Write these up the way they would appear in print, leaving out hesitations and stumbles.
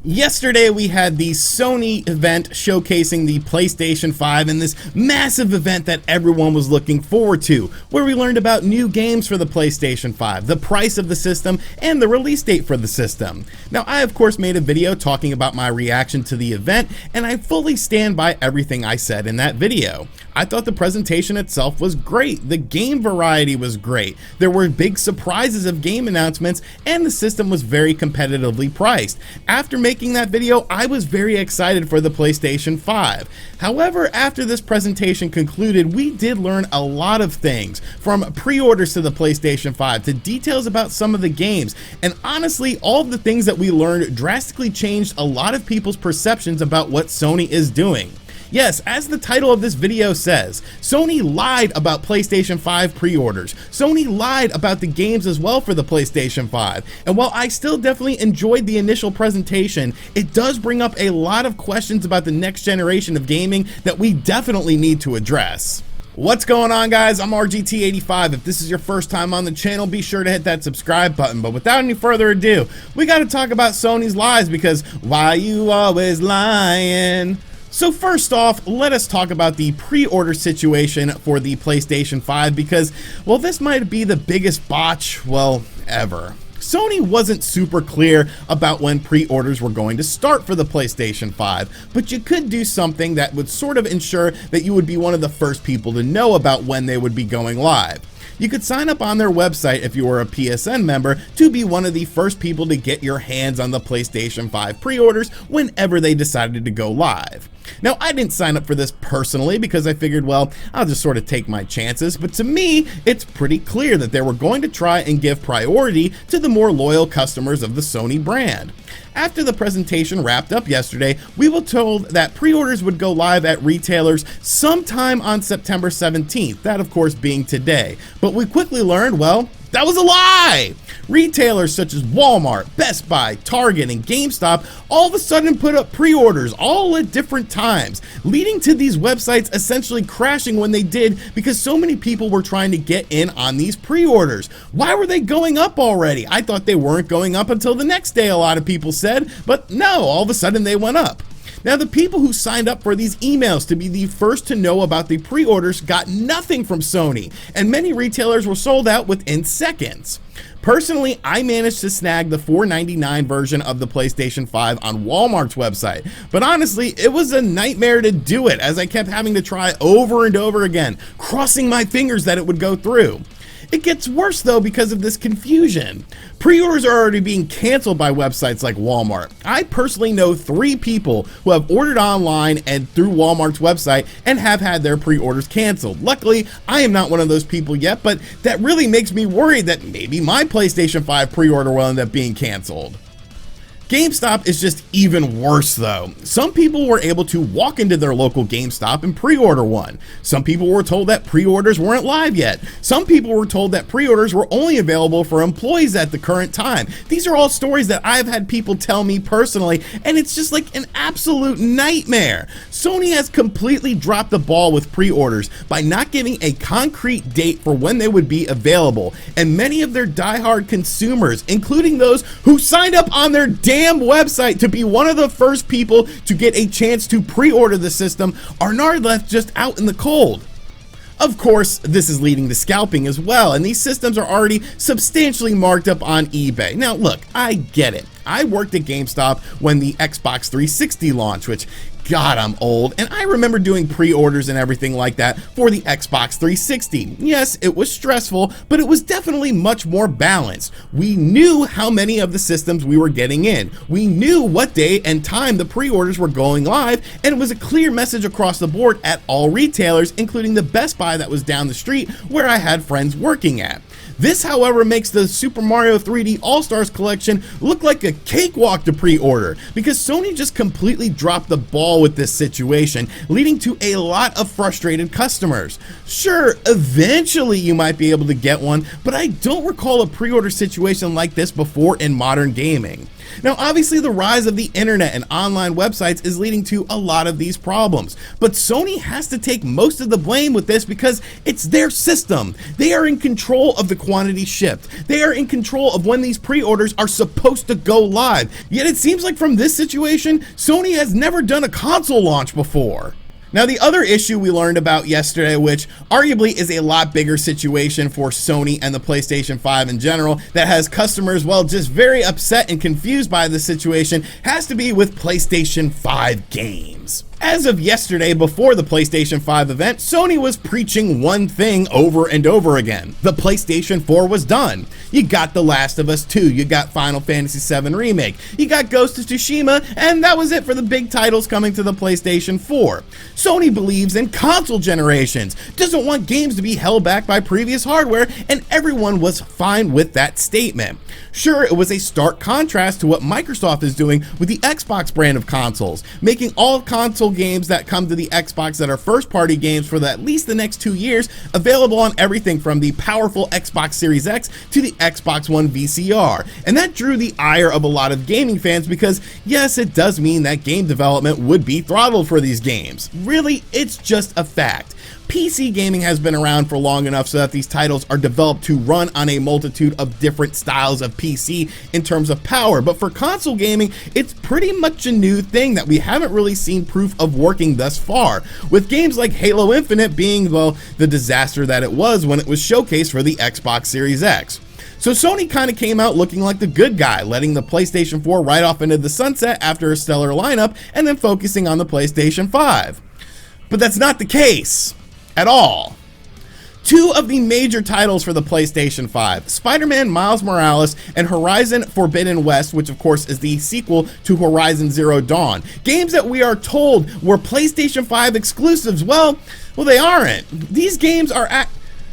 Yesterday we had the Sony event showcasing the PlayStation 5 and this massive event that everyone was looking forward to, where we learned about new games for the PlayStation 5, the price of the system, and the release date for the system. Now, I of course made a video talking about my reaction to the event, and I fully stand by everything I said in that video. I thought the presentation itself was great, the game variety was great, there were big surprises of game announcements, and the system was very competitively priced. After making that video, I was very excited for the PlayStation 5. However, after this presentation concluded, we did learn a lot of things, from pre-orders to the PlayStation 5 to details about some of the games, and honestly, all of the things that we learned drastically changed a lot of people's perceptions about what Sony is doing. Yes, as the title of this video says, Sony lied about PlayStation 5 pre-orders. Sony lied about the games as well for the PlayStation 5. And while I still definitely enjoyed the initial presentation, it does bring up a lot of questions about the next generation of gaming that we definitely need to address. What's going on, guys? I'm RGT85. If this is your first time on the channel, be sure to hit that subscribe button. But without any further ado, we got to talk about Sony's lies, because why you always lying? So first off, let us talk about the pre-order situation for the PlayStation 5, because, well, this might be the biggest botch, well, ever. Sony wasn't super clear about when pre-orders were going to start for the PlayStation 5, but you could do something that would sort of ensure that you would be one of the first people to know about when they would be going live. You could sign up on their website if you were a PSN member to be one of the first people to get your hands on the PlayStation 5 pre-orders whenever they decided to go live. Now, I didn't sign up for this personally because I figured, well, I'll just sort of take my chances, but to me, it's pretty clear that they were going to try and give priority to the more loyal customers of the Sony brand. After the presentation wrapped up yesterday, we were told that pre-orders would go live at retailers sometime on September 17th, that of course being today. But we quickly learned, well, that was a lie! Retailers such as Walmart, Best Buy, Target, and GameStop all of a sudden put up pre-orders all at different times, leading to these websites essentially crashing when they did because so many people were trying to get in on these pre-orders. Why were they going up already? I thought they weren't going up until the next day, a lot of people said, but no, all of a sudden they went up. Now, the people who signed up for these emails to be the first to know about the pre-orders got nothing from Sony, and many retailers were sold out within seconds. Personally, I managed to snag the $4.99 version of the PlayStation 5 on Walmart's website, but honestly, it was a nightmare to do it as I kept having to try over and over again, crossing my fingers that it would go through. It gets worse though because of this confusion. Pre-orders are already being canceled by websites like Walmart. I personally know 3 people who have ordered online and through Walmart's website and have had their pre-orders canceled. Luckily, I am not one of those people yet, but that really makes me worried that maybe my PlayStation 5 pre-order will end up being canceled. GameStop is just even worse though. Some people were able to walk into their local GameStop and pre-order one. Some people were told that pre-orders weren't live yet. Some people were told that pre-orders were only available for employees at the current time. These are all stories that I've had people tell me personally, and it's just like an absolute nightmare. Sony has completely dropped the ball with pre-orders by not giving a concrete date for when they would be available, and many of their diehard consumers, including those who signed up on their damn website to be one of the first people to get a chance to pre-order the system, are now left just out in the cold. Of course, this is leading to scalping as well, and these systems are already substantially marked up on eBay. Now look, I get it. I worked at GameStop when the Xbox 360 launched, which, God, I'm old, and I remember doing pre-orders and everything like that for the Xbox 360. Yes, it was stressful, but it was definitely much more balanced. We knew how many of the systems we were getting in. We knew what day and time the pre-orders were going live, and it was a clear message across the board at all retailers, including the Best Buy that was down the street where I had friends working at. This, however, makes the Super Mario 3D All-Stars collection look like a cakewalk to pre-order, because Sony just completely dropped the ball with this situation, leading to a lot of frustrated customers. Sure, eventually you might be able to get one, but I don't recall a pre-order situation like this before in modern gaming. Now, obviously, the rise of the internet and online websites is leading to a lot of these problems, but Sony has to take most of the blame with this because it's their system. They are in control of the quantity shipped. They are in control of when these pre-orders are supposed to go live. Yet it seems like from this situation, Sony has never done a console launch before. Now, the other issue we learned about yesterday, which arguably is a lot bigger situation for Sony and the PlayStation 5 in general, that has customers, well, just very upset and confused by the situation, has to be with PlayStation 5 games. As of yesterday, before the PlayStation 5 event, Sony was preaching one thing over and over again. The PlayStation 4 was done. You got The Last of Us 2, you got Final Fantasy VII Remake, you got Ghost of Tsushima, and that was it for the big titles coming to the PlayStation 4. Sony believes in console generations, doesn't want games to be held back by previous hardware, and everyone was fine with that statement. Sure, it was a stark contrast to what Microsoft is doing with the Xbox brand of consoles, making all console games that come to the Xbox that are first-party games for at least the next 2 years available on everything from the powerful Xbox Series X to the Xbox One VCR. And that drew the ire of a lot of gaming fans because, yes, it does mean that game development would be throttled for these games. Really, it's just a fact. PC gaming has been around for long enough so that these titles are developed to run on a multitude of different styles of PC in terms of power, but for console gaming, it's pretty much a new thing that we haven't really seen proof of working thus far, with games like Halo Infinite being, well, the disaster that it was when it was showcased for the Xbox Series X. So Sony kind of came out looking like the good guy, letting the PlayStation 4 right off into the sunset after a stellar lineup and then focusing on the PlayStation 5. But that's not the case at all. Two of the major titles for the PlayStation 5, Spider-Man Miles Morales and Horizon Forbidden West, which of course is the sequel to Horizon Zero Dawn. Games that we are told were PlayStation 5 exclusives. Well, they aren't. These games are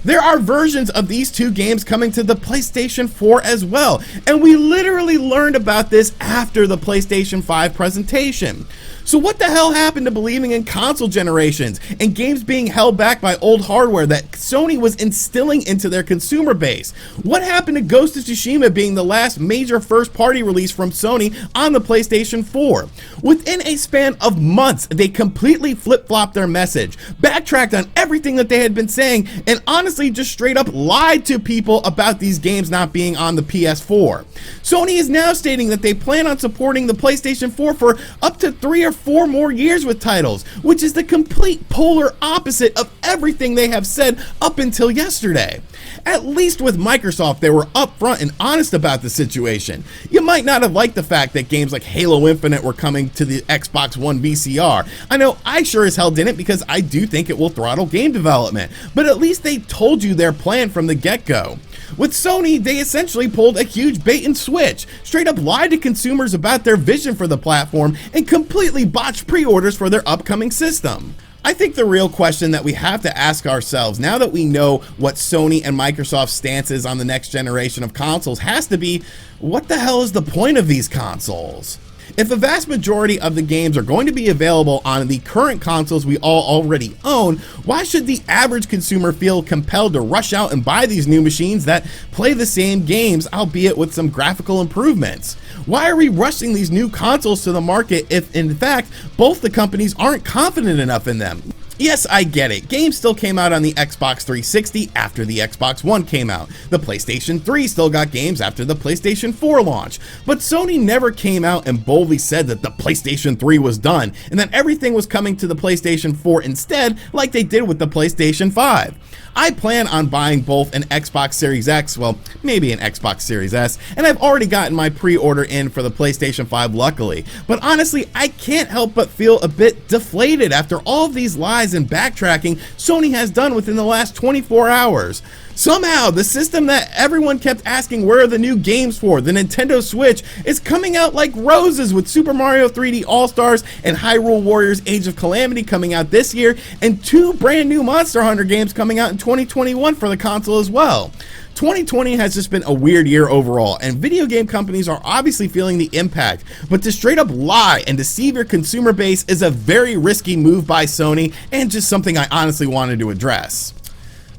there are versions of these two games coming to the PlayStation 4 as well, and we literally learned about this after the PlayStation 5 presentation. So what the hell happened to believing in console generations and games being held back by old hardware that Sony was instilling into their consumer base? What happened to Ghost of Tsushima being the last major first-party release from Sony on the PlayStation 4? Within a span of months, they completely flip-flopped their message, backtracked on everything that they had been saying, and honestly just straight up lied to people about these games not being on the PS4. Sony is now stating that they plan on supporting the PlayStation 4 for up to 3 or 4 more years with titles, which is the complete polar opposite of everything they have said up until yesterday. At least with Microsoft, they were upfront and honest about the situation. You might not have liked the fact that games like Halo Infinite were coming to the Xbox One VCR. I know I sure as hell didn't because I do think it will throttle game development, but at least they told you their plan from the get-go. With Sony, they essentially pulled a huge bait and switch, straight up lied to consumers about their vision for the platform, and completely botched pre-orders for their upcoming system. I think the real question that we have to ask ourselves, now that we know what Sony and Microsoft's stance is on the next generation of consoles, has to be, what the hell is the point of these consoles? If a vast majority of the games are going to be available on the current consoles we all already own, why should the average consumer feel compelled to rush out and buy these new machines that play the same games, albeit with some graphical improvements? Why are we rushing these new consoles to the market if, in fact, both the companies aren't confident enough in them? Yes, I get it. Games still came out on the Xbox 360 after the Xbox One came out. The PlayStation 3 still got games after the PlayStation 4 launch. But Sony never came out and boldly said that the PlayStation 3 was done and that everything was coming to the PlayStation 4 instead, like they did with the PlayStation 5. I plan on buying both an Xbox Series X, well, maybe an Xbox Series S, and I've already gotten my pre-order in for the PlayStation 5 luckily. But honestly, I can't help but feel a bit deflated after all of these lies and backtracking Sony has done within the last 24 hours. Somehow, the system that everyone kept asking where are the new games for, the Nintendo Switch, is coming out like roses with Super Mario 3D All-Stars and Hyrule Warriors Age of Calamity coming out this year, and 2 brand new Monster Hunter games coming out in 2021 for the console as well. 2020 has just been a weird year overall, and video game companies are obviously feeling the impact, but to straight up lie and deceive your consumer base is a very risky move by Sony, and just something I honestly wanted to address.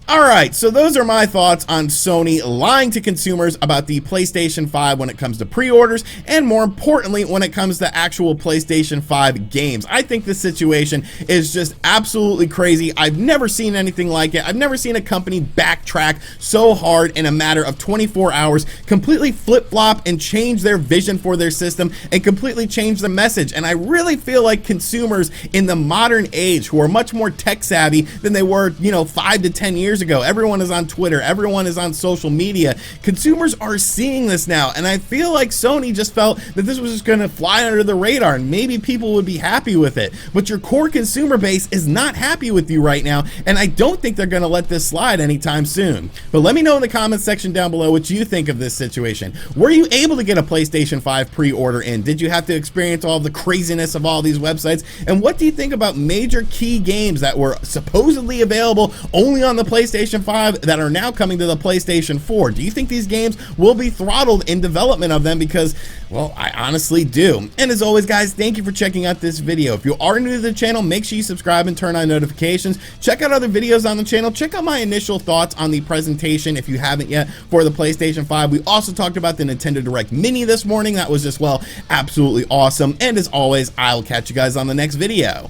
Alright, so those are my thoughts on Sony lying to consumers about the PlayStation 5 when it comes to pre-orders, and more importantly, when it comes to actual PlayStation 5 games. I think this situation is just absolutely crazy. I've never seen anything like it. I've never seen a company backtrack so hard in a matter of 24 hours, completely flip-flop and change their vision for their system, and completely change the message. And I really feel like consumers in the modern age, who are much more tech-savvy than they were, 5 to 10 years ago. Everyone is on Twitter, everyone is on social media. Consumers are seeing this now, and I feel like Sony just felt that this was just going to fly under the radar and maybe people would be happy with it. But your core consumer base is not happy with you right now, and I don't think they're going to let this slide anytime soon. But let me know in the comments section down below what you think of this situation. Were you able to get a PlayStation 5 pre-order in? Did you have to experience all the craziness of all these websites? And what do you think about major key games that were supposedly available only on the PlayStation 5 that are now coming to the PlayStation 4? Do you think these games will be throttled in development of them? Because, well, I honestly do. And as always, guys, thank you for checking out this video. If you are new to the channel, make sure you subscribe and turn on notifications. Check out other videos on the channel. Check out my initial thoughts on the presentation if you haven't yet for the PlayStation 5. We also talked about the Nintendo Direct Mini this morning. That was just, well, absolutely awesome. And as always, I will catch you guys on the next video.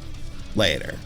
Later.